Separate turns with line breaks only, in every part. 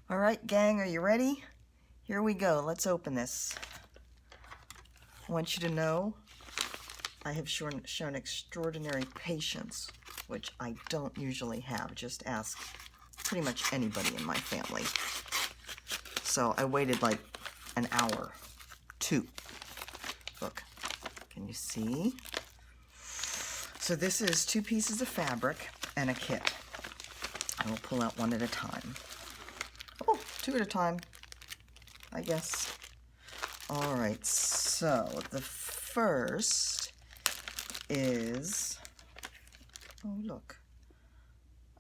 All right, gang, are you ready? Here we go. Let's open this. I want you to know I have shown extraordinary patience, which I don't usually have. Just ask pretty much anybody in my family. So I waited like an hour, 2. Look, can you see? So this is 2 pieces of fabric and a kit. I will pull out one at a time. Oh, 2 at a time, I guess. All right, so the first is, oh look,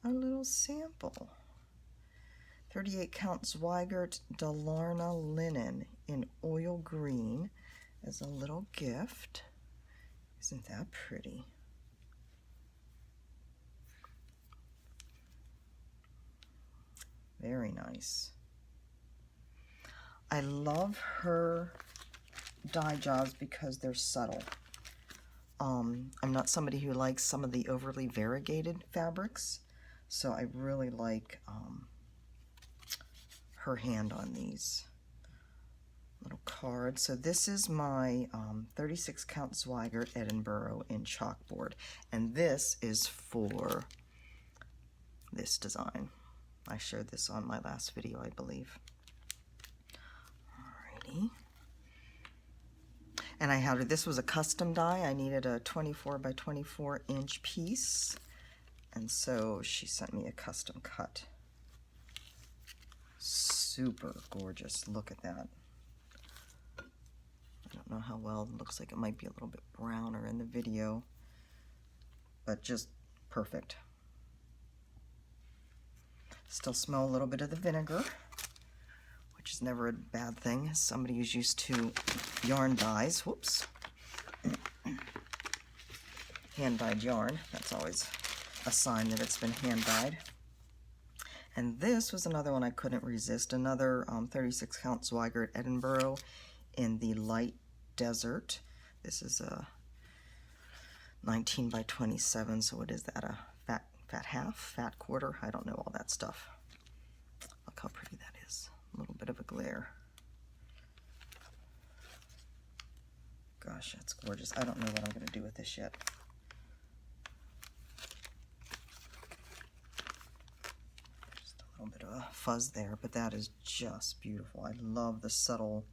a little sample. 38 count Zweigart Dalarna linen in oil green as a little gift. Isn't that pretty? Very nice. I love her dye jobs because they're subtle. I'm not somebody who likes some of the overly variegated fabrics, so I really like her hand on these. Little card. So this is my 36 count Zweigart Edinburgh in chalkboard, and this is for this design. I showed this on my last video, I believe. Alrighty. And I had, this was a custom die. I needed a 24 by 24 inch piece, and so she sent me a custom cut. Super gorgeous. Look at that. I don't know how well it looks like. It might be a little bit browner in the video, but just perfect. Still smell a little bit of the vinegar, which is never a bad thing. Somebody who's used to yarn dyes, whoops, hand-dyed yarn, that's always a sign that it's been hand-dyed. And this was another one I couldn't resist, another 36 count Zweigart Edinburgh in the light desert. This is a 19 by 27, so what is that, a fat half, fat quarter? I don't know all that stuff. Look how pretty that is. A little bit of a glare. Gosh, that's gorgeous. I don't know what I'm going to do with this yet. Just a little bit of a fuzz there, but that is just beautiful. I love the subtle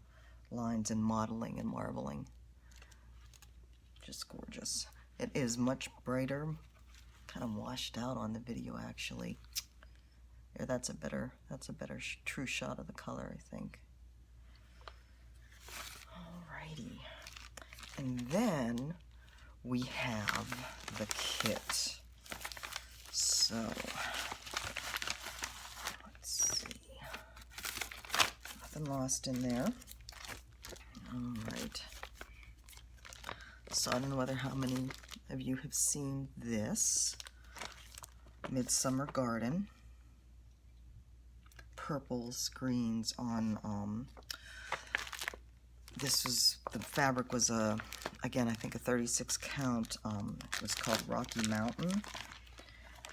lines and modeling and marbling. Just gorgeous. It is much brighter, kind of washed out on the video actually. Yeah, that's a better true shot of the color, I think. Alrighty. And then we have the kit. So let's see. Nothing lost in there. Alright. So I don't know how many of you have seen this. Midsummer Garden. Purples, greens on, this was, the fabric was again, I think a 36 count, it was called Rocky Mountain.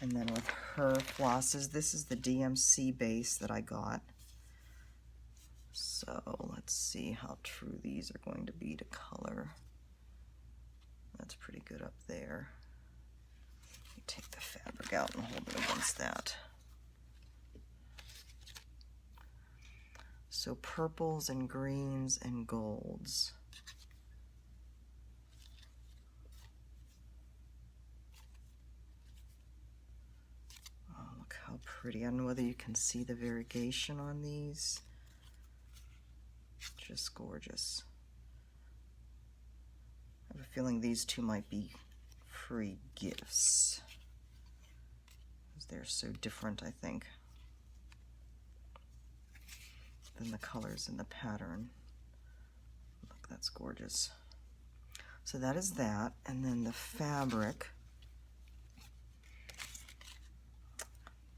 And then with her flosses, this is the DMC base that I got. So let's see how true these are going to be to color. That's pretty good up there. Let me take the fabric out and hold it against that. So purples and greens and golds. Oh, look how pretty. I don't know whether you can see the variegation on these. Just gorgeous. I have a feeling these 2 might be free gifts, because they're so different, I think, than the colors in the pattern. Look, that's gorgeous. So that is that, and then the fabric.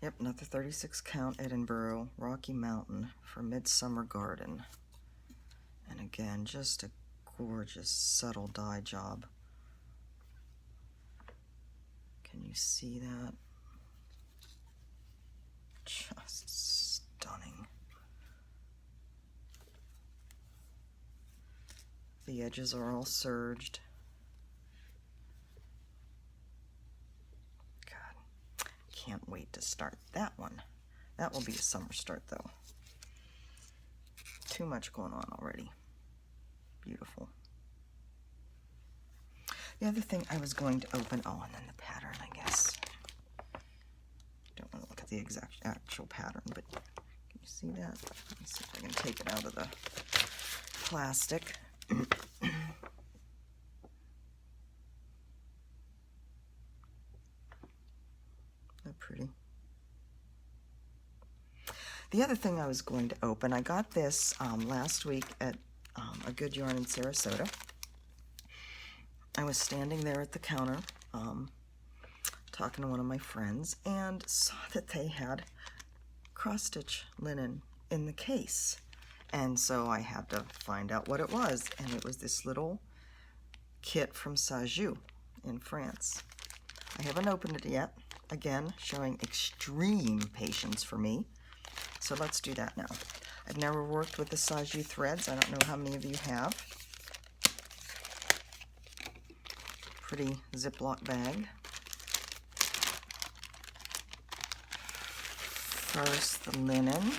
Yep, another 36 count Edinburgh Rocky Mountain for Midsummer Garden. And again, just a gorgeous subtle dye job. Can you see that? Just stunning. The edges are all serged. God, can't wait to start that one. That will be a summer start though. Too much going on already. Beautiful. The other thing I was going to open, oh, and then the pattern, I guess. Don't want to look at the actual pattern, but can you see that? Let me see if I can take it out of the plastic. They're pretty. The other thing I was going to open, I got this last week at a Good Yarn in Sarasota. I was standing there at the counter talking to one of my friends and saw that they had cross-stitch linen in the case. And so I had to find out what it was. And it was this little kit from Sajou in France. I haven't opened it yet. Again, showing extreme patience for me. So let's do that now. I've never worked with the Sajou threads. I don't know how many of you have. Pretty Ziploc bag. First, the linen.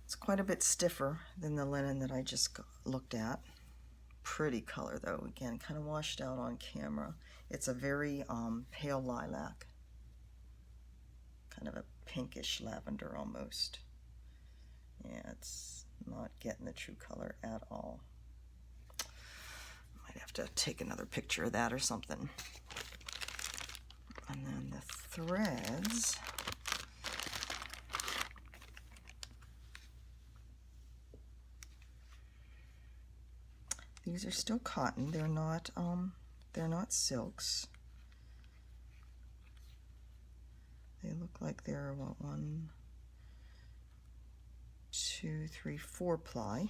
It's quite a bit stiffer than the linen that I just looked at. Pretty color though, again, kind of washed out on camera. It's a very pale lilac. Kind of a pinkish lavender almost. Yeah, it's not getting the true color at all. Might have to take another picture of that or something. And then the threads. These are still cotton. They're not silks. They look like they're, what, 1, 2, 3, 4 ply.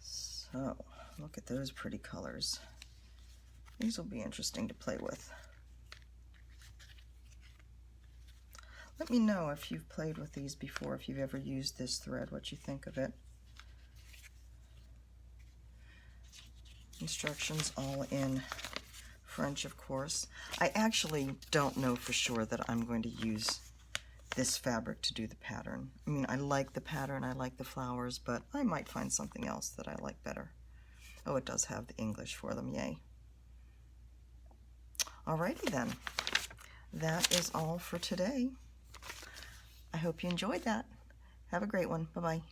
So, look at those pretty colors. These will be interesting to play with. Let me know if you've played with these before, if you've ever used this thread, what you think of it. Instructions all in French, of course. I actually don't know for sure that I'm going to use this fabric to do the pattern. I mean, I like the pattern, I like the flowers, but I might find something else that I like better. Oh, it does have the English for them, yay. Alrighty then. That is all for today. I hope you enjoyed that. Have a great one. Bye-bye.